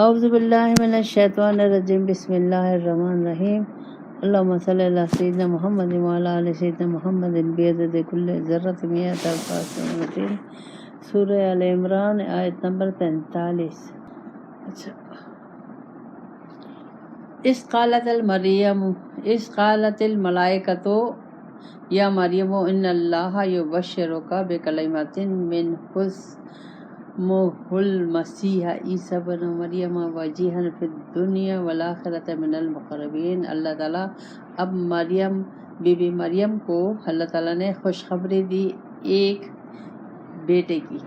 اعوذ باللہ من الشیطان الرجیم بسم اللہ الرحمن الرحیم اللہم صلی علی سیدنا محمد وعلی آل سیدنا محمد بعدد کل ذرۃ مئۃ الف سورہ آل عمران آیت نمبر 43۔ اچھا، اس قالت الملائکۃ یا مریم ان اللہ یبشرک بکلمۃ منہ اسمہ المسیح عیسی ابن مریم وجیہا فی الدنیا والآخرۃ من المقربین۔ اللہ تعالیٰ اب بی بی مریم کو اللہ تعالیٰ نے خوشخبری دی ایک بیٹے کی،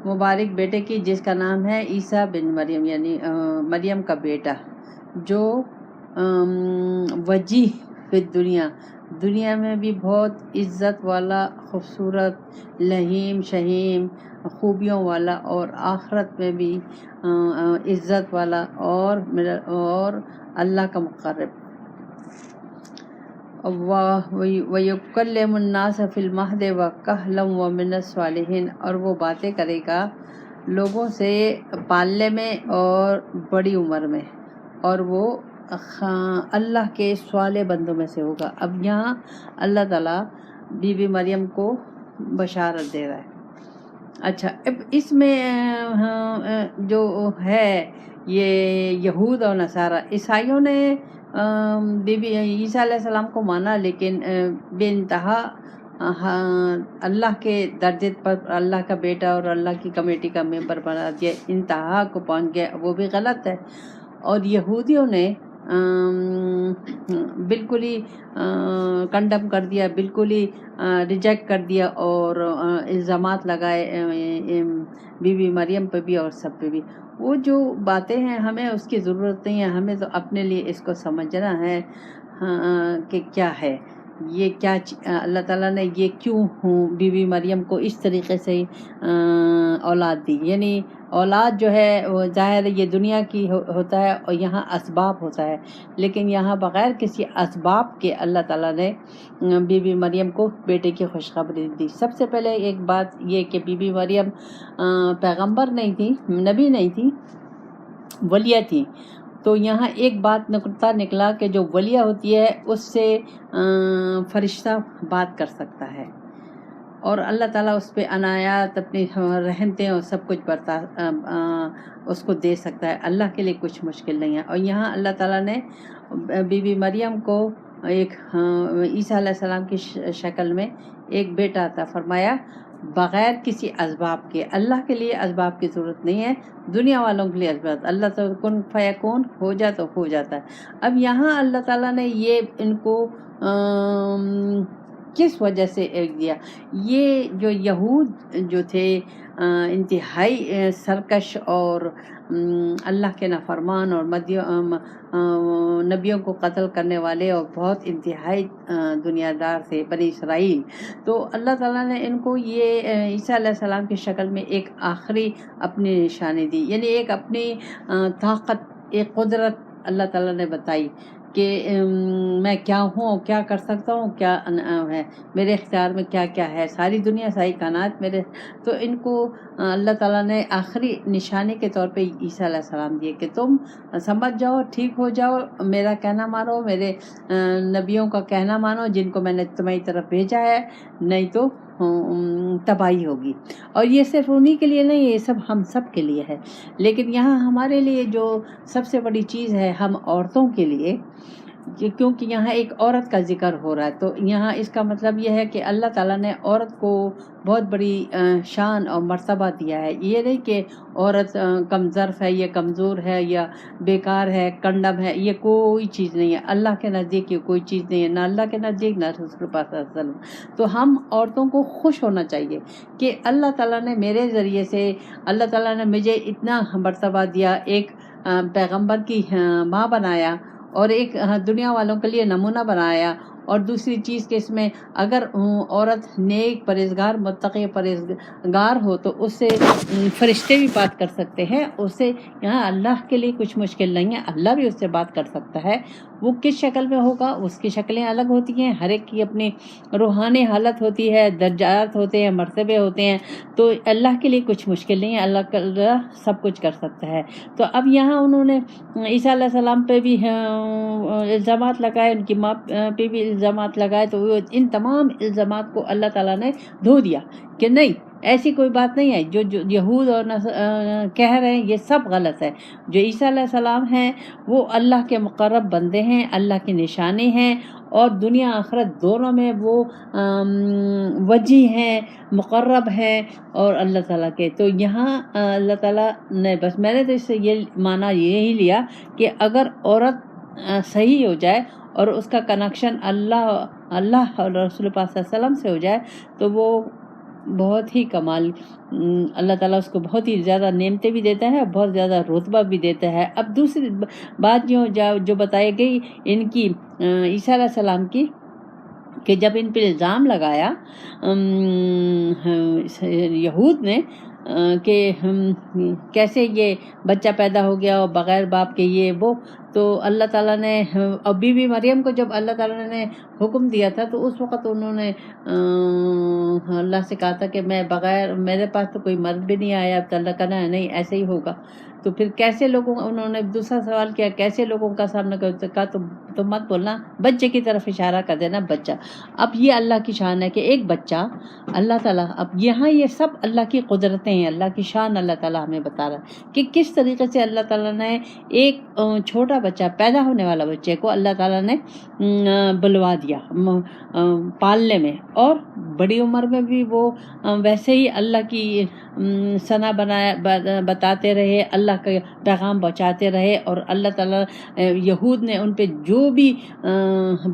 مبارک بیٹے کی، جس کا نام ہے عیسیٰ بن مریم، یعنی مریم کا بیٹا، جو وجیہ فی دنیا میں بھی بہت عزت والا، خوبصورت، لہیم شہیم، خوبیوں والا، اور آخرت میں بھی عزت والا اور اللہ کا مقرب۔ وَيُكَلِّمُ النَّاسَ فِي الْمَهْدِ وَكَهْلًا وَمِنَ الصَّالِحِينَ، اور وہ باتیں کرے گا لوگوں سے پالنے میں اور بڑی عمر میں، اور وہ اللہ کے صالح بندوں میں سے ہوگا۔ اب یہاں اللہ تعالیٰ بی بی مریم کو بشارت دے رہا ہے۔ اچھا، اب اس میں جو ہے یہ یہود اور نصارہ، عیسائیوں نے بی بی عیسیٰ علیہ السلام کو مانا، لیکن بے انتہا اللہ کے درجے پر اللہ کا بیٹا اور اللہ کی کمیٹی کا ممبر بنا دیا، انتہا کو پہنچ گیا، وہ بھی غلط ہے۔ اور یہودیوں نے بالکل ہی کنڈم کر دیا، بالکل ہی ریجیکٹ کر دیا، اور الزامات لگائے بی بی مریم پہ بھی اور سب پہ بھی۔ وہ جو باتیں ہیں ہمیں اس کی ضرورت نہیں ہے، ہمیں تو اپنے لیے اس کو سمجھنا ہے کہ کیا ہے یہ، کیا اللہ تعالیٰ نے یہ کیوں بی بی مریم کو اس طریقے سے اولاد دی۔ یعنی اولاد جو ہے وہ ظاہر یہ دنیا کی ہوتا ہے اور یہاں اسباب ہوتا ہے، لیکن یہاں بغیر کسی اسباب کے اللہ تعالیٰ نے بی بی مریم کو بیٹے کی خوشخبری دی۔ سب سے پہلے ایک بات یہ کہ بی بی مریم پیغمبر نہیں تھی، نبی نہیں تھی، ولیہ تھی۔ تو یہاں ایک بات نقطہ نکلا کہ جو ولیہ ہوتی ہے اس سے فرشتہ بات کر سکتا ہے، اور اللہ تعالیٰ اس پہ عنایات، اپنی رحمتیں اور سب کچھ اس کو دے سکتا ہے۔ اللہ کے لیے کچھ مشکل نہیں ہے۔ اور یہاں اللہ تعالیٰ نے بی بی مریم کو ایک عیسیٰ علیہ السلام کی شکل میں ایک بیٹا عطا فرمایا، بغیر کسی اسباب کے۔ اللہ کے لیے اسباب کی ضرورت نہیں ہے، دنیا والوں کے لیے اسباب، اللہ تو کن فیکون ہو جا تو ہو جاتا ہے۔ اب یہاں اللہ تعالیٰ نے یہ ان کو کس وجہ سے دیا؟ یہ جو یہود جو تھے انتہائی سرکش اور اللہ کے نافرمان اور نبیوں کو قتل کرنے والے اور بہت انتہائی دنیا دار تھے، بنی اسرائیل، تو اللہ تعالیٰ نے ان کو یہ عیسیٰ علیہ السلام کی شکل میں ایک آخری اپنی نشانی دی، یعنی ایک اپنی طاقت، ایک قدرت اللہ تعالیٰ نے بتائی کہ میں کیا ہوں، کیا کر سکتا ہوں، کیا ہے میرے اختیار میں، کیا کیا ہے، ساری دنیا، ساری کائنات میرے۔ تو ان کو اللہ تعالیٰ نے آخری نشانی کے طور پہ عیسیٰ علیہ السلام دیے کہ تم سمجھ جاؤ، ٹھیک ہو جاؤ، میرا کہنا مانو، میرے نبیوں کا کہنا مانو جن کو میں نے تمہاری طرف بھیجا ہے، نہیں تو تباہی ہوگی۔ اور یہ صرف انہی کے لیے نہیں، یہ سب ہم سب کے لیے ہے، لیکن یہاں ہمارے لیے جو سب سے بڑی چیز ہے، ہم عورتوں کے لیے، کیونکہ یہاں ایک عورت کا ذکر ہو رہا ہے، تو یہاں اس کا مطلب یہ ہے کہ اللہ تعالیٰ نے عورت کو بہت بڑی شان اور مرتبہ دیا ہے۔ یہ نہیں کہ عورت کم ظرف ہے، یا کمزور ہے، یا بیکار ہے، کنڈم ہے، یہ کوئی چیز نہیں ہے۔ اللہ کے نزدیک یہ کوئی چیز نہیں ہے، نہ اللہ کے نزدیک، نہ رسول پاک صلی اللہ علیہ وسلم۔ تو ہم عورتوں کو خوش ہونا چاہیے کہ اللہ تعالیٰ نے میرے ذریعے سے، اللہ تعالیٰ نے مجھے اتنا مرتبہ دیا، ایک پیغمبر کی ماں بنایا، اور ایک دنیا والوں کے لیے نمونہ بنایا۔ اور دوسری چیز کہ اس میں اگر عورت نیک، پرہیزگار، متقی، پرہیزگار ہو تو اس سے فرشتے بھی بات کر سکتے ہیں، اس سے یہاں اللہ کے لیے کچھ مشکل نہیں ہے، اللہ بھی اس سے بات کر سکتا ہے۔ وہ کس شکل میں ہوگا، اس کی شکلیں الگ ہوتی ہیں، ہر ایک کی اپنی روحانی حالت ہوتی ہے، درجات ہوتے ہیں، مرتبے ہوتے ہیں. تو اللہ کے لیے کچھ مشکل نہیں ہے، اللہ سب کچھ کر سکتا ہے. تو اب یہاں انہوں نے عیسیٰ علیہ السلام پہ بھی الزامات لگائے، ان کی ماں پہ بھی الزامات لگائے. تو وہ ان تمام الزامات کو اللہ تعالیٰ نے دھو دیا کہ نہیں، ایسی کوئی بات نہیں ہے. جو یہود اور کہہ رہے ہیں یہ سب غلط ہے. جو عیسیٰ علیہ السلام ہیں وہ اللہ کے مقرب بندے ہیں، اللہ کی نشانی ہیں، اور دنیا آخرت دونوں میں وہ وجی ہیں، مقرب ہیں اور اللہ تعالیٰ کے. تو یہاں اللہ تعالیٰ نے بس میں نے تو اس سے یہ معنی یہی لیا کہ اگر عورت صحیح ہو جائے اور اس کا کنیکشن اللہ اور رسول پاک صلی اللہ علیہ وسلم سے ہو جائے تو وہ بہت ہی کمال، اللہ تعالیٰ اس کو بہت ہی زیادہ نعمتیں بھی دیتا ہے، بہت زیادہ رتبہ بھی دیتا ہے. اب دوسری بات جو بتائی گئی ان کی عیسیٰ علیہ السلام کی، کہ جب ان پہ الزام لگایا یہود نے کہ کیسے یہ بچہ پیدا ہو گیا اور بغیر باپ کے یہ وہ، تو اللہ تعالیٰ نے اور بی بی مریم کو جب اللہ تعالیٰ نے حکم دیا تھا تو اس وقت انہوں نے اللہ سے کہا تھا کہ میں بغیر، میرے پاس تو کوئی مرد بھی نہیں آیا. اب اللہ کہنا ہے نہیں ایسے ہی ہوگا. تو پھر کیسے لوگوں، انہوں نے دوسرا سوال کیا کیسے لوگوں کا سامنا کہا تو مت بولنا، بچے کی طرف اشارہ کر دینا، بچہ. اب یہ اللہ کی شان ہے کہ ایک بچہ اللہ تعالیٰ، اب یہاں یہ سب اللہ کی قدرتیں ہیں، اللہ کی شان اللہ تعالیٰ ہمیں بتا رہا ہے کہ کس طریقے سے اللہ تعالیٰ نے ایک چھوٹا بچہ، پیدا ہونے والا بچے کو اللہ تعالیٰ نے بلوا دیا پالنے میں، اور بڑی عمر میں بھی وہ ویسے ہی اللہ کی ثنا بتاتے رہے، اللہ کا پیغام پہنچاتے رہے. اور اللہ تعالیٰ یہود نے ان پہ جو بھی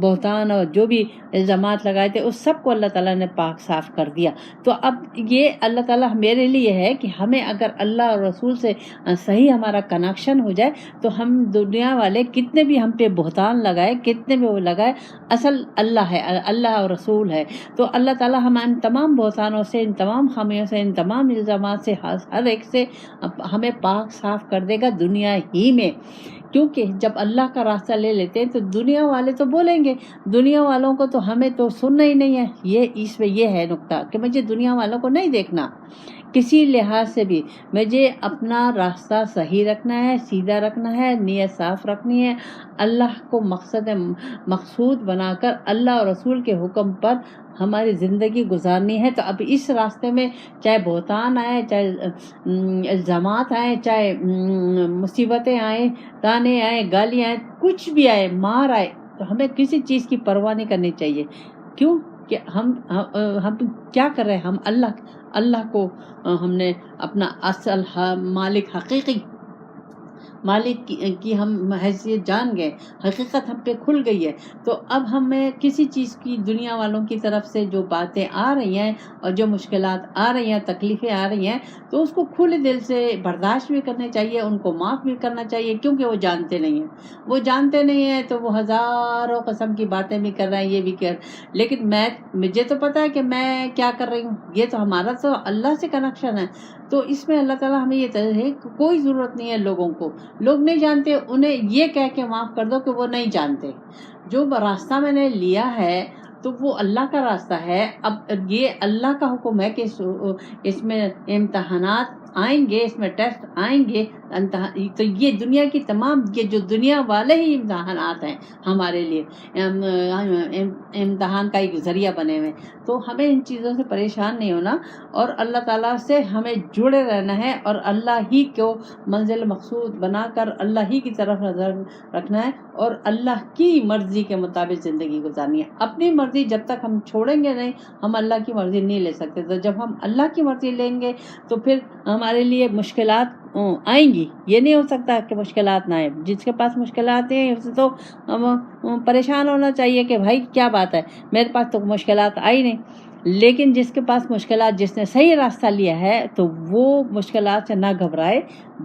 بہتان اور جو بھی الزامات لگائے تھے اس سب کو اللہ تعالیٰ نے پاک صاف کر دیا. تو اب یہ اللہ تعالیٰ میرے لیے ہے کہ ہمیں اگر اللہ اور رسول سے صحیح ہمارا کنیکشن ہو جائے تو ہم دنیا والے کتنے بھی ہم پہ بہتان لگائے، کتنے بھی وہ لگائے، اصل اللہ ہے، اللہ اور رسول ہے. تو اللہ تعالیٰ ہم ان تمام بہتانوں سے، ان تمام خامیوں سے، ان تمام الزامات سے، ہر ایک سے ہمیں پاک صاف کر دے گا دنیا ہی میں. کیونکہ جب اللہ کا راستہ لے لیتے ہیں تو دنیا والے تو بولیں گے، دنیا والوں کو تو ہمیں تو سننا ہی نہیں ہے. یہ اس میں یہ ہے نقطہ کہ مجھے دنیا والوں کو نہیں دیکھنا کسی لحاظ سے بھی. مجھے اپنا راستہ صحیح رکھنا ہے، سیدھا رکھنا ہے، نیت صاف رکھنی ہے، اللہ کو مقصود بنا کر اللہ اور رسول کے حکم پر ہماری زندگی گزارنی ہے. تو اب اس راستے میں چاہے بہتان آئے، چاہے الزامات آئیں، چاہے مصیبتیں آئیں، تانے آئیں، گالیاں آئیں، کچھ بھی آئے، مار آئے، تو ہمیں کسی چیز کی پرواہ نہیں کرنی چاہیے. کیوں کہ ہم کیا کر رہے ہیں؟ ہم اللہ کو ہم نے اپنا اصل مالک، حقیقی مالک کی ہم حیثیت جان گئے، حقیقت ہم پہ کھل گئی ہے. تو اب ہمیں کسی چیز کی، دنیا والوں کی طرف سے جو باتیں آ رہی ہیں اور جو مشکلات آ رہی ہیں، تکلیفیں آ رہی ہیں، تو اس کو کھلے دل سے برداشت بھی کرنے چاہیے، ان کو معاف بھی کرنا چاہیے. کیونکہ وہ جانتے نہیں ہیں، وہ جانتے نہیں ہیں تو وہ ہزاروں قسم کی باتیں بھی کر رہے ہیں، یہ بھی لیکن مجھے تو پتا ہے کہ میں کیا کر رہی ہوں. یہ تو ہمارا تو اللہ سے کنیکشن ہے. تو اس میں اللہ تعالیٰ ہمیں یہ ہے کہ کوئی ضرورت نہیں ہے لوگوں کو، لوگ نہیں جانتے انہیں یہ کہہ کے معاف کر دو کہ وہ نہیں جانتے. جو راستہ میں نے لیا ہے تو وہ اللہ کا راستہ ہے. اب یہ اللہ کا حکم ہے کہ اس میں امتحانات آئیں گے، اس میں ٹیسٹ آئیں گے، تو یہ دنیا کی تمام، یہ جو دنیا والے ہی امتحانات ہیں ہمارے لیے، امتحان کا ایک ذریعہ بنے ہوئے. تو ہمیں ان چیزوں سے پریشان نہیں ہونا اور اللہ تعالیٰ سے ہمیں جڑے رہنا ہے اور اللہ ہی کو منزل مقصود بنا کر اللہ ہی کی طرف نظر رکھنا ہے اور اللہ کی مرضی کے مطابق زندگی گزارنی ہے. اپنی مرضی جب تک ہم چھوڑیں گے نہیں، ہم اللہ کی مرضی نہیں لے سکتے. تو جب ہم اللہ کی مرضی لیں گے تو پھر ہمارے لیے مشکلات آئیں گی. یہ نہیں ہو سکتا کہ مشکلات نہ آئیں. جس کے پاس مشکلات ہیں اسے تو پریشان ہونا چاہیے کہ بھائی کیا بات ہے، میرے پاس تو مشکلات آئی نہیں. لیکن جس کے پاس مشکلات، جس نے صحیح راستہ لیا ہے تو وہ مشکلات سے نہ گھبرائے.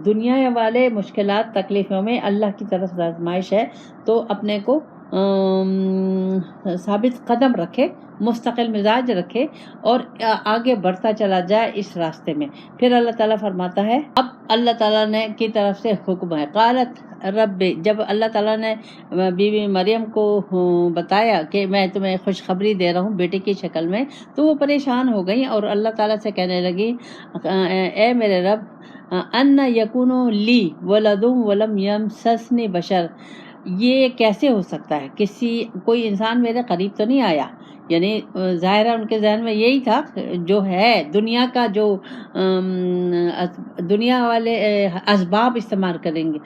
دنیا والے مشکلات، تکلیفوں میں اللہ کی طرف سے آزمائش ہے، تو اپنے کو ثابت قدم رکھے، مستقل مزاج رکھے اور آگے بڑھتا چلا جائے اس راستے میں۔ پھر اللہ تعالیٰ فرماتا ہے، اب اللہ تعالیٰ نے کی طرف سے حکم ہے، قالت رب، جب اللہ تعالیٰ نے بیوی مریم کو بتایا کہ میں تمہیں خوشخبری دے رہا ہوں بیٹے کی شکل میں، تو وہ پریشان ہو گئی اور اللہ تعالیٰ سے کہنے لگی، اے میرے رب، ان یکون لی ولد ولم یمسسنی بشر، یہ کیسے ہو سکتا ہے، کوئی انسان میرے قریب تو نہیں آیا۔ یعنی ظاہر ہے ان کے ذہن میں یہی تھا، جو ہے دنیا کا، جو دنیا والے اسباب استعمال کریں گے،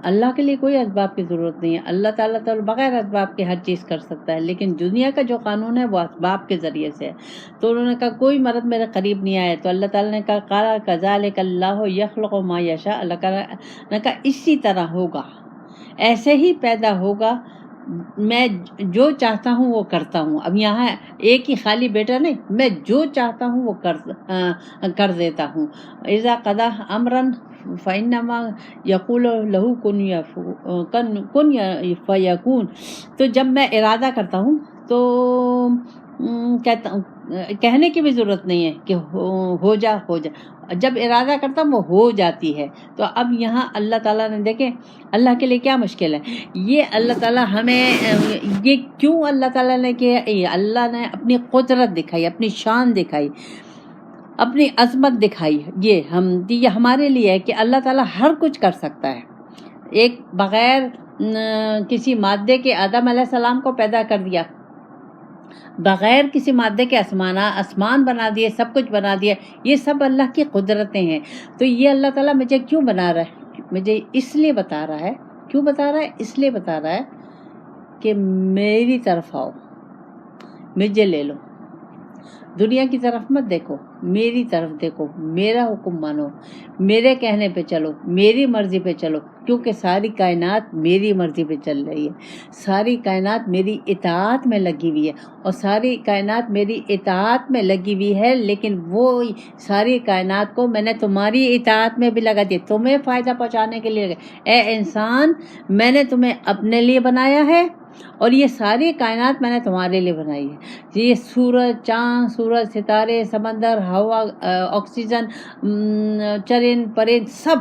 اللہ کے لیے کوئی اسباب کی ضرورت نہیں ہے، اللہ تعالیٰ تو بغیر اسباب کے ہر چیز کر سکتا ہے، لیکن دنیا کا جو قانون ہے وہ اسباب کے ذریعے سے ہے۔ تو انہوں نے کہا کوئی مرد میرے قریب نہیں آیا، تو اللہ تعالیٰ نے کہا قال کذالک اللہ یخلق ما یشاء، اللہ تعالیٰ نے کہا اسی طرح ہوگا، ایسے ہی پیدا ہوگا، میں جو چاہتا ہوں وہ کرتا ہوں۔ اب یہاں ایک ہی خالی بیٹا نہیں، میں جو چاہتا ہوں وہ کر دیتا ہوں۔ اذا قضا امرا فانما یقول له کن فیکون، تو جب میں ارادہ کرتا ہوں تو کہنے کی بھی ضرورت نہیں ہے کہ ہو جا، جب ارادہ کرتا ہوں وہ ہو جاتی ہے۔ تو اب یہاں اللہ تعالیٰ نے، دیکھیں اللہ کے لیے کیا مشکل ہے، یہ اللہ تعالیٰ ہمیں، یہ کیوں اللہ تعالیٰ نے کیا، اللہ نے اپنی قدرت دکھائی، اپنی شان دکھائی، اپنی عظمت دکھائی، یہ ہمارے لیے ہے کہ اللہ تعالیٰ ہر کچھ کر سکتا ہے۔ ایک بغیر کسی مادے کے آدم علیہ السلام کو پیدا کر دیا، بغیر کسی مادے کے آسمان بنا دیے، سب کچھ بنا دیا، یہ سب اللہ کی قدرتیں ہیں۔ تو یہ اللہ تعالیٰ مجھے کیوں بنا رہا ہے، مجھے اس لیے بتا رہا ہے، کیوں بتا رہا ہے، اس لیے بتا رہا ہے کہ میری طرف آؤ، مجھے لے لو، دنیا کی طرف مت دیکھو، میری طرف دیکھو، میرا حکم مانو، میرے کہنے پہ چلو، میری مرضی پہ چلو، کیونکہ ساری کائنات میری مرضی پہ چل رہی ہے، ساری کائنات میری اطاعت میں لگی ہوئی ہے، اور ساری کائنات میری اطاعت میں لگی ہوئی ہے، لیکن وہ ساری کائنات کو میں نے تمہاری اطاعت میں بھی لگا دیا، تمہیں فائدہ پہنچانے کے لیے لگا۔ اے انسان، میں نے تمہیں اپنے لیے بنایا ہے، اور یہ ساری کائنات میں نے تمہارے لیے بنائی ہے۔ یہ سورج، چاند، سورج، ستارے، سمندر، ہوا، آکسیجن، چرند پرند، سب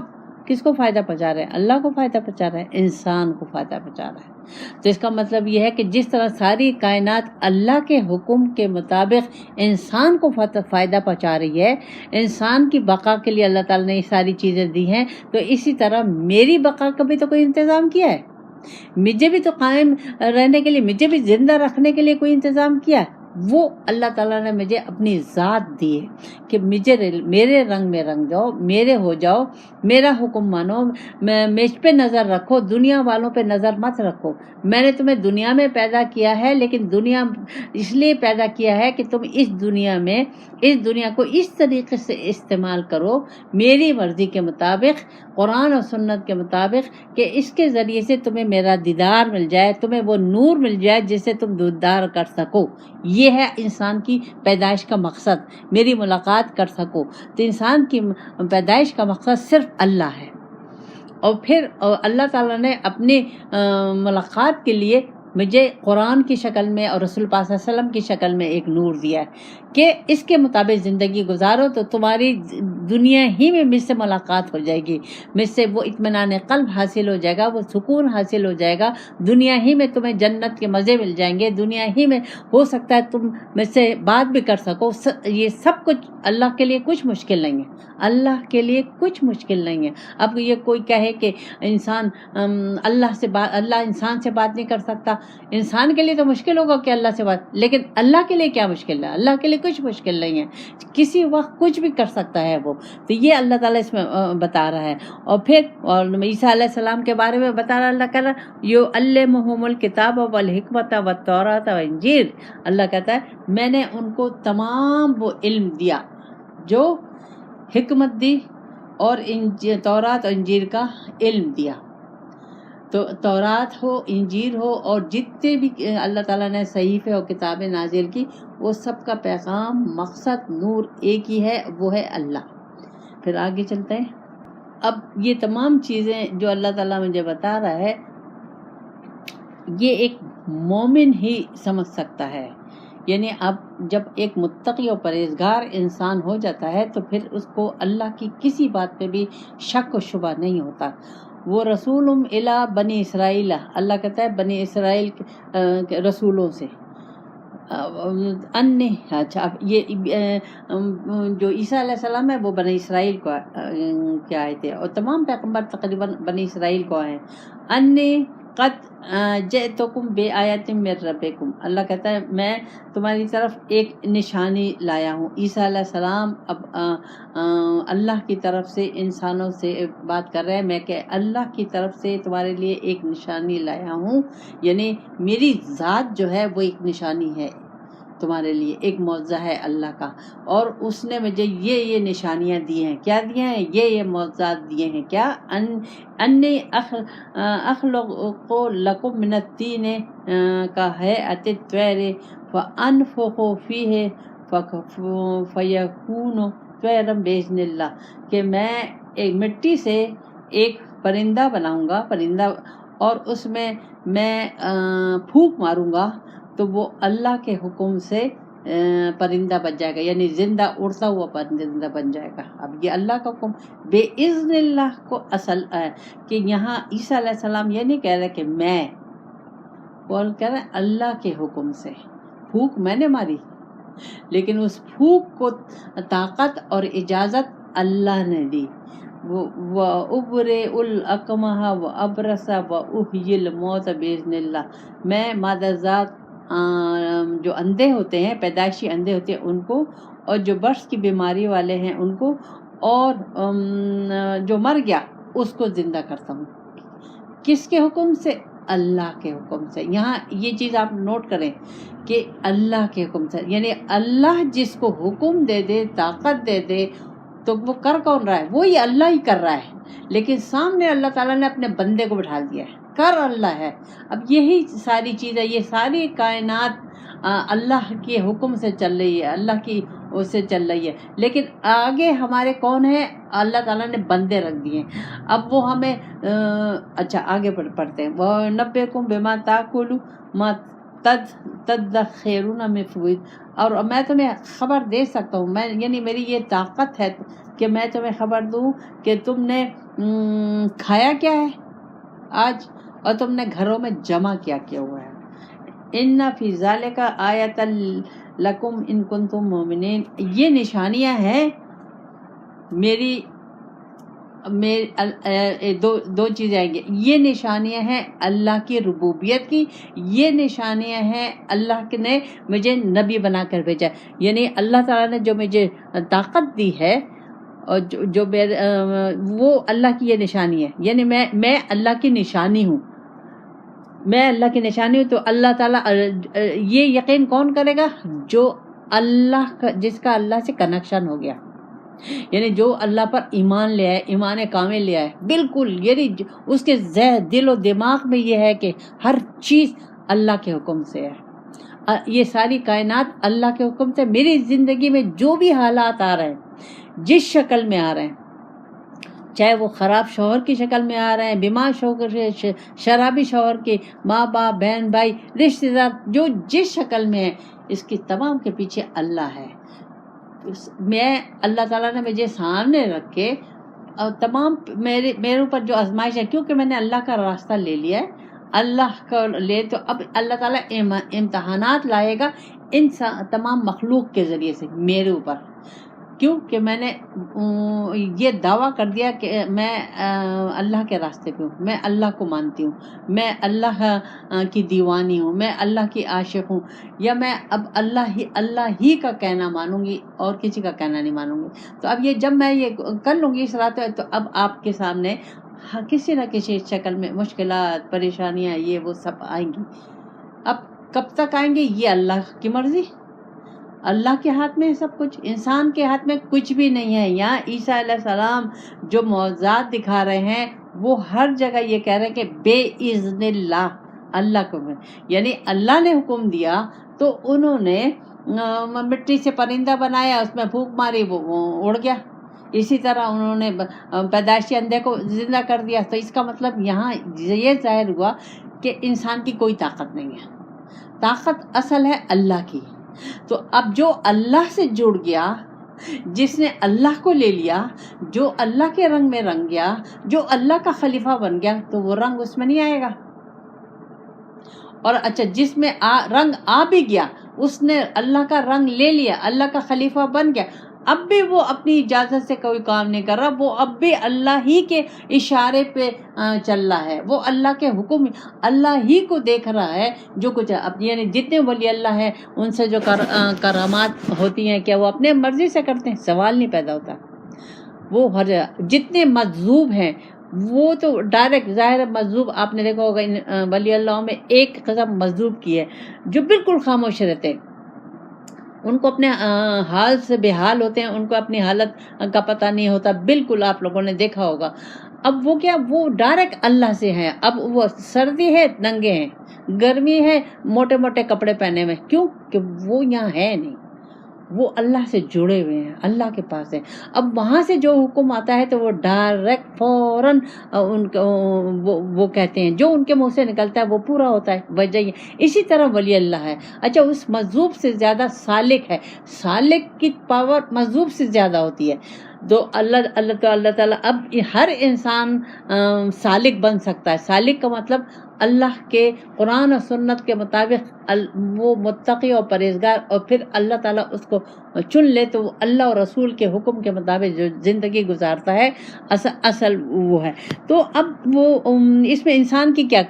کس کو فائدہ پہنچا رہے ہیں، اللہ کو فائدہ پہنچا رہے ہیں، انسان کو فائدہ پہنچا رہے ہیں۔ تو اس کا مطلب یہ ہے کہ جس طرح ساری کائنات اللہ کے حکم کے مطابق انسان کو فائدہ پہنچا رہی ہے، انسان کی بقا کے لیے اللہ تعالیٰ نے یہ ساری چیزیں دی ہیں، تو اسی طرح میری بقا کا بھی تو کوئی انتظام کیا ہے، مجھے بھی تو قائم رہنے کے لیے، مجھے بھی زندہ رکھنے کے لیے کوئی انتظام کیا ہے۔ وہ اللہ تعالیٰ نے مجھے اپنی ذات دی ہے کہ میرے رنگ میں رنگ جاؤ، میرے ہو جاؤ، میرا حکم مانو، مجھ پہ نظر رکھو، دنیا والوں پہ نظر مت رکھو۔ میں نے تمہیں دنیا میں پیدا کیا ہے، لیکن دنیا اس لیے پیدا کیا ہے کہ تم اس دنیا کو اس طریقے سے استعمال کرو، میری مرضی کے مطابق، قرآن اور سنت کے مطابق، کہ اس کے ذریعے سے تمہیں میرا دیدار مل جائے، تمہیں وہ نور مل جائے جس سے تم دیدار کر سکو۔ یہ ہے انسان کی پیدائش کا مقصد، میری ملاقات کر سکو۔ تو انسان کی پیدائش کا مقصد صرف اللہ ہے، اور پھر اللہ تعالیٰ نے اپنی ملاقات کے لیے مجھے قرآن کی شکل میں اور رسول پاک صلی اللہ علیہ وسلم کی شکل میں ایک نور دیا ہے کہ اس کے مطابق زندگی گزارو تو تمہاری دنیا ہی میں مجھ سے ملاقات ہو جائے گی، مجھ سے وہ اطمینان قلب حاصل ہو جائے گا، وہ سکون حاصل ہو جائے گا، دنیا ہی میں تمہیں جنت کے مزے مل جائیں گے، دنیا ہی میں ہو سکتا ہے تم مجھ سے بات بھی کر سکو۔ یہ سب کچھ اللہ کے لیے کچھ مشکل نہیں ہے، اللہ کے لیے کچھ مشکل نہیں ہے۔ اب یہ کوئی کہے کہ انسان اللہ انسان سے بات نہیں کر سکتا، انسان کے لیے تو مشکل ہوگا کہ اللہ سے بات، لیکن اللہ کے لیے کیا مشکل ہے، اللہ کے لیے کچھ مشکل نہیں ہے، کسی وقت کچھ بھی کر سکتا ہے وہ۔ تو یہ اللہ تعالیٰ اس میں بتا رہا ہے۔ اور پھر عیسیٰ علیہ السلام کے بارے میں بتا رہا اللہ تعالیٰ، یعلمہم الکتاب والحکمت والتوراۃ والانجیل، اللہ کہتا ہے میں نے ان کو تمام وہ علم دیا جو حکمت دی اور تورات اور انجیل کا علم دیا۔ تو تورات ہو، انجیل ہو، اور جتنے بھی اللہ تعالیٰ نے صحیفے اور کتابیں نازل کی، وہ سب کا پیغام، مقصد، نور ایک ہی ہے، وہ ہے اللہ۔ پھر آگے چلتے ہیں۔ اب یہ تمام چیزیں جو اللہ تعالیٰ مجھے بتا رہا ہے، یہ ایک مومن ہی سمجھ سکتا ہے. یعنی اب جب ایک متقی اور پرہیزگار انسان ہو جاتا ہے تو پھر اس کو اللہ کی کسی بات پہ بھی شک و شبہ نہیں ہوتا. وہ رسول الی بنی اسرائیل، اللہ کہتا ہے بنی اسرائیل کے رسولوں سے. اچھا اب یہ جو عیسیٰ علیہ السلام ہے وہ بنی اسرائیل کو کیا آئے تھے، اور تمام پیغمبر تقریباً بنی اسرائیل کو آئے ہیں. انی قد جئتکم بآیۃ من ربکم، اللہ کہتا ہے میں تمہاری طرف ایک نشانی لایا ہوں. عیسیٰ علیہ السلام اب اللہ کی طرف سے انسانوں سے بات کر رہے ہیں، میں کہ اللہ کی طرف سے تمہارے لیے ایک نشانی لایا ہوں. یعنی میری ذات جو ہے وہ ایک نشانی ہے تمہارے لیے، ایک معجزہ ہے اللہ کا، اور اس نے مجھے یہ نشانیاں دی ہیں. کیا دیا ہیں؟ یہ معجزات دیے ہیں. کیا؟ انی اخلق لکم من الطین کہیئۃ الطیر فانفخ فیہ فیکون طیرا باذن اللہ، کہ میں ایک مٹی سے ایک پرندہ بناؤں گا، پرندہ، اور اس میں پھونک ماروں گا تو وہ اللہ کے حکم سے پرندہ بن جائے گا، یعنی زندہ اڑتا ہوا پرندہ بن جائے گا. اب یہ اللہ کا حکم بے اذن اللہ کو اصل ہے کہ یہاں عیسیٰ علیہ السلام یہ نہیں کہہ رہے کہ میں، وہ کہہ رہے اللہ کے حکم سے. پھونک میں نے ماری، لیکن اس پھونک کو طاقت اور اجازت اللہ نے دی. وَأُبْرِئُ الْأَكْمَحَ وَأَبْرَصَ وَأُحْيِي الْمَوْتَ بِإِذْنِ اللہ، میں مادہ ذات جو اندھے ہوتے ہیں، پیدائشی اندھے ہوتے ہیں ان کو، اور جو برس کی بیماری والے ہیں ان کو، اور جو مر گیا اس کو زندہ کرتا ہوں. کس کے حکم سے؟ اللہ کے حکم سے. یہاں یہ چیز آپ نوٹ کریں کہ اللہ کے حکم سے، یعنی اللہ جس کو حکم دے دے، طاقت دے دے، تو وہ کر کون رہا ہے؟ وہی اللہ ہی کر رہا ہے، لیکن سامنے اللہ تعالیٰ نے اپنے بندے کو بٹھا دیا ہے. کر اللہ ہے. اب یہی ساری چیز ہے، یہ ساری کائنات اللہ کے حکم سے چل رہی ہے، اللہ کی اس سے چل رہی ہے، لیکن آگے ہمارے کون ہے؟ اللہ تعالیٰ نے بندے رکھ دیے ہیں. اب وہ ہمیں اچھا آگے پڑھتے ہیں. وَنَبِّئُکُم بِمَا تَأْکُلُونَ مَا تَدَّخِرُونَ مِن فُوَائِدِ، اور میں تمہیں خبر دے سکتا ہوں، میں یعنی میری یہ طاقت ہے کہ میں تمہیں خبر دوں کہ تم نے کھایا کیا ہے آج، اور تم نے گھروں میں جمع کیا ہوا ہے. ان فی ذالک آیۃ لکم ان کنتم مؤمنین، یہ نشانیاں ہیں میری دو چیزیں آئیں گی. یہ نشانیاں ہیں اللہ کی ربوبیت کی، یہ نشانیاں ہیں اللہ نے مجھے نبی بنا کر بھیجا. یعنی اللہ تعالیٰ نے جو مجھے طاقت دی ہے، اور جو وہ اللہ کی یہ نشانی ہے. یعنی میں اللہ کی نشانی ہوں، میں اللہ کی نشانی ہوں. تو اللہ تعالیٰ یہ یقین کون کرے گا؟ جو اللہ کا، جس کا اللہ سے کنیکشن ہو گیا، یعنی جو اللہ پر ایمان لے آئے، ایمان کامل لے آئے بالکل، یعنی اس کے دل و دماغ میں یہ ہے کہ ہر چیز اللہ کے حکم سے ہے. یہ ساری کائنات اللہ کے حکم سے. میری زندگی میں جو بھی حالات آ رہے ہیں، جس شکل میں آ رہے ہیں، چاہے وہ خراب شوہر کی شکل میں آ رہے ہیں، بیمار شوہر، شرابی شوہر کے، ماں باپ، بہن بھائی، رشتہ دار، جو جس شکل میں ہے، اس کی تمام کے پیچھے اللہ ہے. میں اللہ تعالیٰ نے مجھے سامنے رکھ کے تمام میرے اوپر جو آزمائش ہے، کیونکہ میں نے اللہ کا راستہ لے لیا ہے، اللہ کا لے، تو اب اللہ تعالیٰ امتحانات لائے گا ان تمام مخلوق کے ذریعے سے میرے اوپر. کیوں کہ میں نے یہ دعویٰ کر دیا کہ میں اللہ کے راستے پہ ہوں، میں اللہ کو مانتی ہوں، میں اللہ کی دیوانی ہوں، میں اللہ کی عاشق ہوں، یا میں اب اللہ ہی کا کہنا مانوں گی اور کسی کا کہنا نہیں مانوں گی. تو اب یہ جب میں یہ کر لوں گی اس رات، تو اب آپ کے سامنے کسی نہ کسی شکل میں مشکلات، پریشانیاں، یہ وہ سب آئیں گی. اب کب تک آئیں گی؟ یہ اللہ کی مرضی. اللہ کے ہاتھ میں ہے سب کچھ، انسان کے ہاتھ میں کچھ بھی نہیں ہے. یہاں عیسیٰ علیہ السلام جو معجزات دکھا رہے ہیں، وہ ہر جگہ یہ کہہ رہے ہیں کہ بے اذن اللہ، اللہ کو، یعنی اللہ نے حکم دیا تو انہوں نے مٹی سے پرندہ بنایا، اس میں پھونک ماری، وہ اڑ گیا. اسی طرح انہوں نے پیدائشی اندھے کو زندہ کر دیا. تو اس کا مطلب یہاں یہ ظاہر ہوا کہ انسان کی کوئی طاقت نہیں ہے. طاقت اصل ہے اللہ کی. تو اب جو اللہ سے جڑ گیا، جس نے اللہ کو لے لیا، جو اللہ کے رنگ میں رنگ گیا، جو اللہ کا خلیفہ بن گیا، تو وہ رنگ اس میں نہیں آئے گا. اور اچھا جس میں رنگ آ بھی گیا، اس نے اللہ کا رنگ لے لیا، اللہ کا خلیفہ بن گیا، اب بھی وہ اپنی اجازت سے کوئی کام نہیں کر رہا، وہ اب بھی اللہ ہی کے اشارے پہ چل رہا ہے، وہ اللہ کے حکم، اللہ ہی کو دیکھ رہا ہے جو کچھ. اب یعنی جتنے ولی اللہ ہیں ان سے جو کرامات ہوتی ہیں، کیا وہ اپنے مرضی سے کرتے ہیں؟ سوال نہیں پیدا ہوتا. وہ ہر جتنے مجذوب ہیں وہ تو ڈائریکٹ ظاہر مجذوب، آپ نے دیکھا ہوگا ولی اللہ میں ایک قسم مجذوب کی ہے جو بالکل خاموش رہتے ہیں، ان کو اپنے حال سے بے حال ہوتے ہیں، ان کو اپنی حالت کا پتہ نہیں ہوتا، بالکل آپ لوگوں نے دیکھا ہوگا. اب وہ کیا، وہ ڈائریکٹ اللہ سے ہیں. اب وہ سردی ہے ننگے ہیں، گرمی ہے موٹے موٹے کپڑے پہنے ہوئے. کیوں؟ کہ وہ یہاں ہے نہیں، وہ اللہ سے جڑے ہوئے ہیں، اللہ کے پاس ہے. اب وہاں سے جو حکم آتا ہے تو وہ ڈائریکٹ فوراً وہ کہتے ہیں، جو ان کے منہ سے نکلتا ہے وہ پورا ہوتا ہے. وجہ اسی طرح ولی اللہ ہے. اچھا اس مجذوب سے زیادہ سالک ہے، سالک کی پاور مجذوب سے زیادہ ہوتی ہے. تو اللہ تعالیٰ اب ہر انسان سالک بن سکتا ہے. سالک کا مطلب اللہ کے قرآن و سنت کے مطابق وہ متقی اور پرہیزگار، اور پھر اللہ تعالیٰ اس کو چن لے تو وہ اللہ اور رسول کے حکم کے مطابق جو زندگی گزارتا ہے اصل وہ ہے. تو اب وہ اس میں انسان کی کیا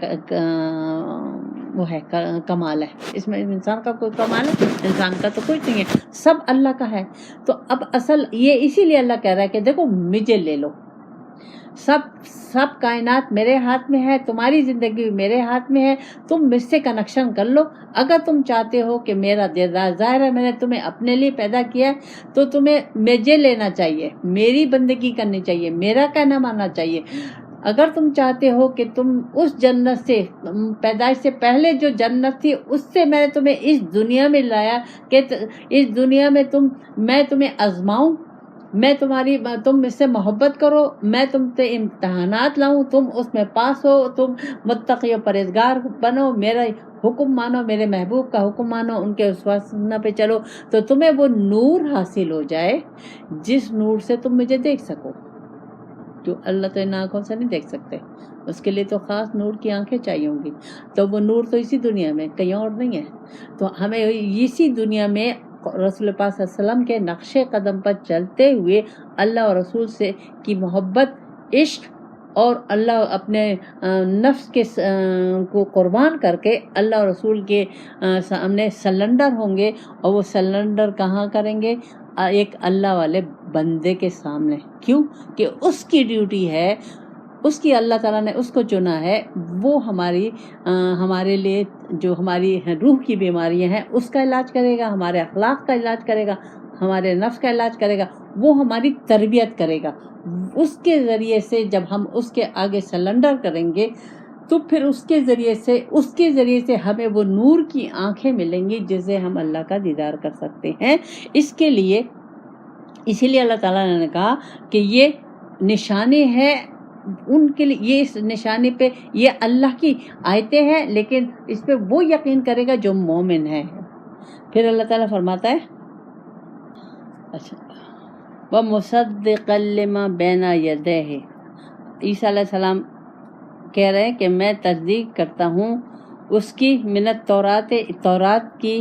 وہ ہے کمال ہے؟ اس میں انسان کا کوئی کمال ہے؟ انسان کا تو کچھ نہیں ہے، سب اللہ کا ہے. تو اب اصل یہ اسی لیے اللہ کہہ رہا ہے کہ دیکھو مجھے لے لو، سب کائنات میرے ہاتھ میں ہے، تمہاری زندگی میرے ہاتھ میں ہے، تم مجھ سے کنیکشن کر لو. اگر تم چاہتے ہو کہ میرا ظاہر ہے میں نے تمہیں اپنے لیے پیدا کیا ہے تو تمہیں مجھے لینا چاہیے، میری بندگی کرنی چاہیے، میرا کہنا ماننا چاہیے. اگر تم چاہتے ہو کہ تم اس جنت سے، پیدائش سے پہلے جو جنت تھی اس سے میں نے تمہیں اس دنیا میں لایا کہ اس دنیا میں میں تمہیں آزماؤں، تم مجھ سے محبت کرو، میں تم سے امتحانات لاؤں، تم اس میں پاس ہو، تم متقی و پرہیزگار بنو، میرا حکم مانو، میرے محبوب کا حکم مانو، ان کے اسوہ پہ چلو، تو تمہیں وہ نور حاصل ہو جائے جس نور سے تم مجھے دیکھ سکو. جو اللہ تو ان آنکھوں سے نہیں دیکھ سکتے، اس کے لیے تو خاص نور کی آنکھیں چاہیے ہوں گی. تو وہ نور تو اسی دنیا میں، کہیں اور نہیں ہے. تو ہمیں اسی دنیا میں رسول پاک صلی اللہ علیہ وسلم کے نقش قدم پر چلتے ہوئے اللہ اور رسول سے کی محبت، عشق، اور اللہ اپنے نفس کے کو قربان کر کے اللہ اور رسول کے سامنے سلنڈر ہوں گے. اور وہ سلنڈر کہاں کریں گے؟ ایک اللہ والے بندے کے سامنے. کیوں؟ کہ اس کی ڈیوٹی ہے، اس کی اللہ تعالیٰ نے اس کو چنا ہے، وہ ہمارے لیے جو ہماری روح کی بیماریاں ہیں اس کا علاج کرے گا، ہمارے اخلاق کا علاج کرے گا، ہمارے نفس کا علاج کرے گا، وہ ہماری تربیت کرے گا. اس کے ذریعے سے جب ہم اس کے آگے سلنڈر کریں گے تو پھر اس کے ذریعے سے ہمیں وہ نور کی آنکھیں ملیں گی جس سے ہم اللہ کا دیدار کر سکتے ہیں. اسی لیے اللہ تعالیٰ نے کہا کہ یہ نشانی ہے ان کے لیے، یہ اس نشانی پہ یہ اللہ کی آیتیں ہیں، لیکن اس پہ وہ یقین کرے گا جو مومن ہے. پھر اللہ تعالیٰ فرماتا ہے اچھا وَمُصَدِّقًا لِمَا بَيْنَ يَدَيْهِ. عیسیٰ علیہ السلام کہہ رہے ہیں کہ میں تصدیق کرتا ہوں اس کی من تورات کی،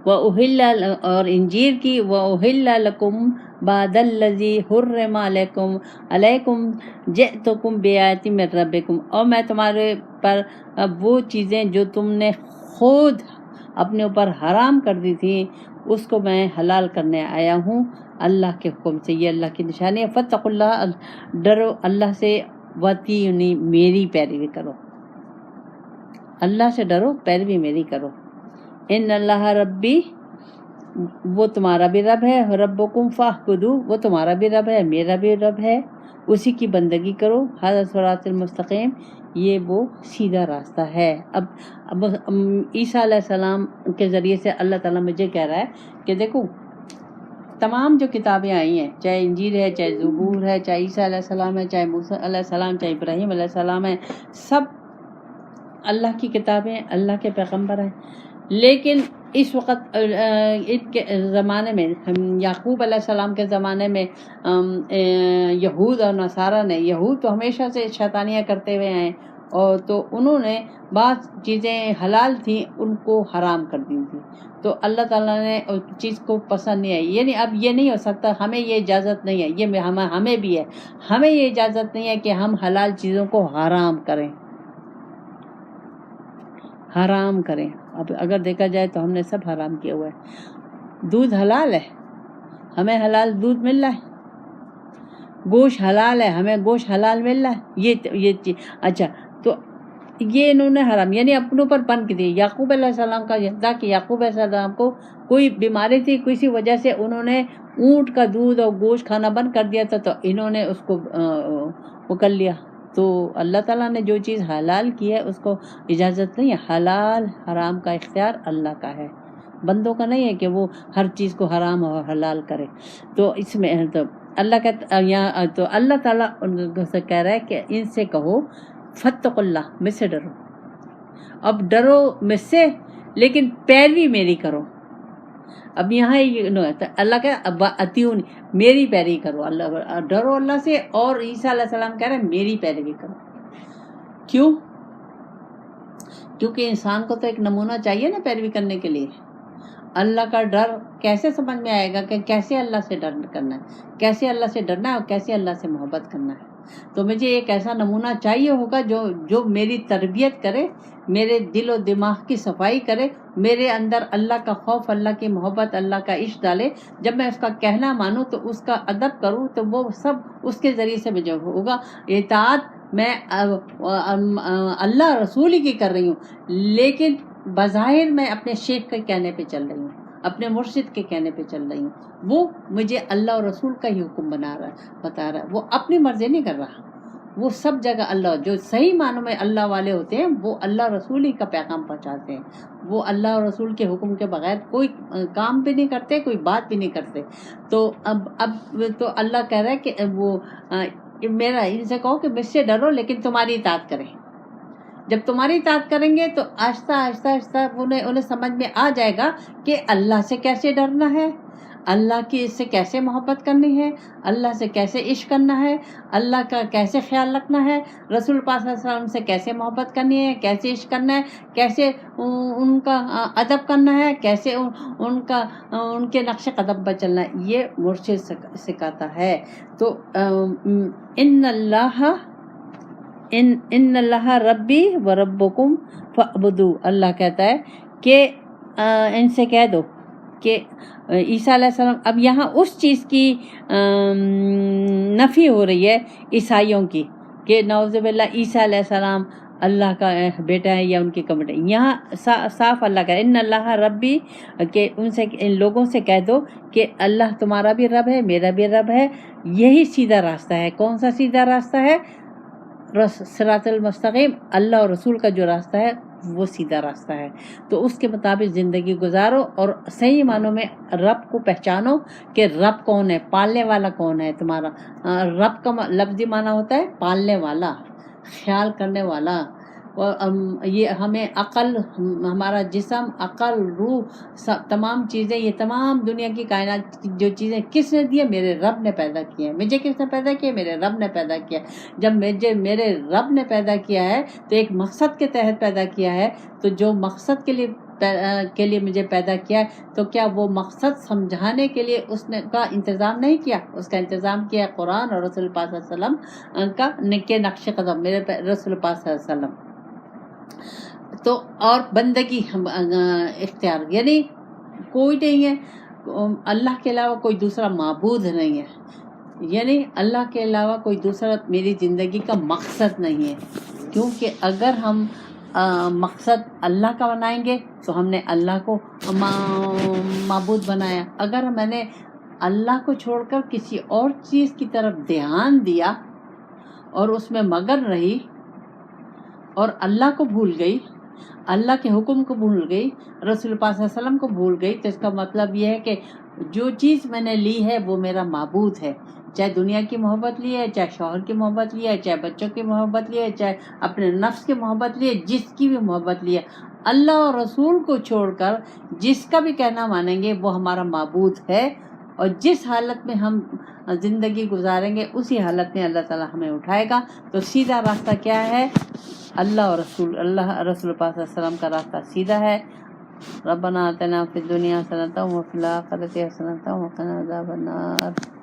وَأُحِلَّ اور انجیل کی، وَأُحِلَّ لَكُمْ بَعْدَ الَّذِي حُرِّمَ عَلَيْكُمْ جِئْتُكُمْ بِآیَةٍ مِّن رَبِّكُمْ. اور میں تمہارے پر وہ چیزیں جو تم نے خود اپنے اوپر حرام کر دی تھی اس کو میں حلال کرنے آیا ہوں اللہ کے حکم سے. یہ اللہ کی نشانی ہے. فَاتَّقُوا اللَّهَ، ڈرو اللہ سے، وَأَطِیعُونِی، میری پیروی کرو، اللہ سے ڈرو، پیروی میری کرو. ان اللہ ربی، وہ تمہارا بھی رب ہے، ربکم فاعبدوہ، وہ تمہارا بھی رب ہے، میرا بھی رب ہے، اسی کی بندگی کرو. ھذا صراط المستقیم، یہ وہ سیدھا راستہ ہے. اب عیسیٰ علیہ السلام کے ذریعے سے اللہ تعالیٰ مجھے کہہ رہا ہے کہ دیکھو تمام جو کتابیں آئی ہیں، چاہے انجیل ہے، چاہے زبور ہے، چاہے عیسیٰ علیہ السلام ہے، چاہے موسیٰ علیہ السلام، چاہے ابراہیم علیہ السلام ہے، سب اللہ کی کتابیں، اللہ کے پیغمبر ہیں، لیکن اس وقت ان کے زمانے میں یعقوب علیہ السلام کے زمانے میں یہود اور نصارہ نے، یہود تو ہمیشہ سے شیطانیاں کرتے ہوئے ہیں، اور تو انہوں نے بعض چیزیں حلال تھیں ان کو حرام کر دی تھی، تو اللہ تعالیٰ نے اس چیز کو پسند نہیں آئی. یعنی اب یہ نہیں ہو سکتا، ہمیں یہ اجازت نہیں ہے، یہ ہمیں بھی ہے، ہمیں یہ اجازت نہیں ہے کہ ہم حلال چیزوں کو حرام کریں، حرام کریں. اب اگر دیکھا جائے تو ہم نے سب حرام کیا ہوا ہے. دودھ حلال ہے، ہمیں حلال دودھ مل رہا ہے، گوشت حلال ہے، ہمیں گوشت حلال مل رہا ہے، یہ چیز. اچھا، تو یہ انہوں نے حرام، یعنی اپنے اوپر بند کر دیا. یعقوب علیہ السلام کا یہ تھا کہ یعقوب علیہ السلام کو کوئی بیماری تھی، کسی وجہ سے انہوں نے اونٹ کا دودھ اور گوشت کھانا بند کر دیا تھا، تو انہوں نے اس کو وہ کر لیا. تو اللہ تعالیٰ نے جو چیز حلال کی ہے اس کو اجازت نہیں ہے. حلال حرام کا اختیار اللہ کا ہے، بندوں کا نہیں ہے کہ وہ ہر چیز کو حرام اور حلال کرے. تو اس میں تو اللہ کا یہاں تو اللہ تعالیٰ ان سے کہہ رہا ہے کہ ان سے کہو فتقوا اللہ، مجھ سے ڈرو. اب ڈرو مجھ سے لیکن پیروی میری کرو. اب یہاں اللہ کا اطیعونی، میری پیروی کرو. اللہ ڈرو اللہ سے، اور عیسیٰ علیہ السلام کہہ رہے ہیں میری پیروی کرو. کیوں؟ کیونکہ انسان کو تو ایک نمونہ چاہیے نا پیروی کرنے کے لیے. اللہ کا ڈر کیسے سمجھ میں آئے گا کہ کیسے اللہ سے ڈر کرنا ہے، کیسے اللہ سے ڈرنا ہے اور کیسے اللہ سے محبت کرنا ہے. تو مجھے ایک ایسا نمونہ چاہیے ہوگا جو میری تربیت کرے، میرے دل و دماغ کی صفائی کرے، میرے اندر اللہ کا خوف، اللہ کی محبت، اللہ کا عشق ڈالے. جب میں اس کا کہنا مانوں تو اس کا ادب کروں، تو وہ سب اس کے ذریعے سے مجھے ہوگا. اطاعت میں اللہ رسول ہی کی کر رہی ہوں، لیکن بظاہر میں اپنے شیخ کے کہنے پہ چل رہی ہوں، اپنے مرشد کے کہنے پہ چل رہی ہوں. وہ مجھے اللہ اور رسول کا ہی حکم بتا رہا ہے، وہ اپنی مرضی نہیں کر رہا. وہ سب جگہ اللہ، جو صحیح معنوں میں اللہ والے ہوتے ہیں وہ اللہ رسول ہی کا پیغام پہنچاتے ہیں. وہ اللہ اور رسول کے حکم کے بغیر کوئی کام بھی نہیں کرتے، کوئی بات بھی نہیں کرتے. تو اب تو اللہ کہہ رہا ہے کہ وہ میرا ان سے کہو کہ مجھ سے ڈرو لیکن تمہاری اطاعت کریں. جب تمہاری اطاعت کریں گے تو آہستہ آہستہ آہستہ انہیں سمجھ میں آ جائے گا کہ اللہ سے کیسے ڈرنا ہے، اللہ کی اس سے کیسے محبت کرنی ہے، اللہ سے کیسے عشق کرنا ہے، اللہ کا کیسے خیال رکھنا ہے، رسول پاک صلی اللہ علیہ وسلم سے کیسے محبت کرنی ہے، کیسے عشق کرنا ہے، کیسے ان کا ادب کرنا ہے، کیسے ان کے نقش قدم پر چلنا ہے. یہ مرشد سکھاتا ہے. تو ان اللہ ربی و ربکم فاعبدوا، اللہ کہتا ہے کہ ان سے کہہ دو کہ عیسیٰ علیہ السلام، اب یہاں اس چیز کی نفی ہو رہی ہے عیسائیوں کی کہ نعوذ باللہ عیسیٰ علیہ السلام اللہ کا بیٹا ہے یا ان کی کمٹ ہے. یہاں صاف اللہ کا ان اللہ ربی، کہ ان لوگوں سے کہہ دو کہ اللہ تمہارا بھی رب ہے، میرا بھی رب ہے. یہی سیدھا راستہ ہے. کون سا سیدھا راستہ ہے؟ صراط المستقیم، اللہ اور رسول کا جو راستہ ہے وہ سیدھا راستہ ہے. تو اس کے مطابق زندگی گزارو اور صحیح معنوں میں رب کو پہچانو کہ رب کون ہے، پالنے والا کون ہے تمہارا. رب کا لفظی معنی ہوتا ہے پالنے والا، خیال کرنے والا. یہ ہمیں عقل، ہمارا جسم، عقل، روح، تمام چیزیں، یہ تمام دنیا کی کائنات جو چیزیں کس نے دی ہے؟ میرے رب نے پیدا کی ہے. مجھے کس نے پیدا کیا؟ میرے رب نے پیدا کیا. جب میرے رب نے پیدا کیا ہے تو ایک مقصد کے تحت پیدا کیا ہے. تو جو مقصد کے لیے مجھے پیدا کیا ہے، تو کیا وہ مقصد سمجھانے کے لیے اس نے کا انتظام نہیں کیا؟ اس کا انتظام کیا ہے قرآن اور رسول پاک صلی اللہ علیہ وسلم کا نقش قدم، میرے رسول پاک صلی اللہ علیہ وسلم. تو اور بندگی اختیار، یعنی کوئی نہیں ہے اللہ کے علاوہ، کوئی دوسرا معبود نہیں ہے، یعنی اللہ کے علاوہ کوئی دوسرا میری زندگی کا مقصد نہیں ہے. کیونکہ اگر ہم مقصد اللہ کا بنائیں گے تو ہم نے اللہ کو معبود بنایا. اگر میں نے اللہ کو چھوڑ کر کسی اور چیز کی طرف دھیان دیا اور اس میں مگن رہی اور اللہ کو بھول گئی، اللہ کے حکم کو بھول گئی، رسول پاک صلی اللہ علیہ وسلم کو بھول گئی، تو اس کا مطلب یہ ہے کہ جو چیز میں نے لی ہے وہ میرا معبود ہے. چاہے دنیا کی محبت لیے، چاہے شوہر کی محبت لیے، چاہے بچوں کی محبت لیے، چاہے اپنے نفس کی محبت لیے، جس کی بھی محبت لیے، اللہ اور رسول کو چھوڑ کر جس کا بھی کہنا مانیں گے وہ ہمارا معبود ہے، اور جس حالت میں ہم زندگی گزاریں گے اسی حالت میں اللہ تعالیٰ ہمیں اٹھائے گا۔ تو سیدھا راستہ کیا ہے؟ اللہ اور اللہ رسول پاک صلی اللہ علیہ وسلم کا راستہ سیدھا ہے۔ ربنا آتنا فی الدنیا حسنۃ وفی الآخرۃ حسنۃ وقنا عذاب النار۔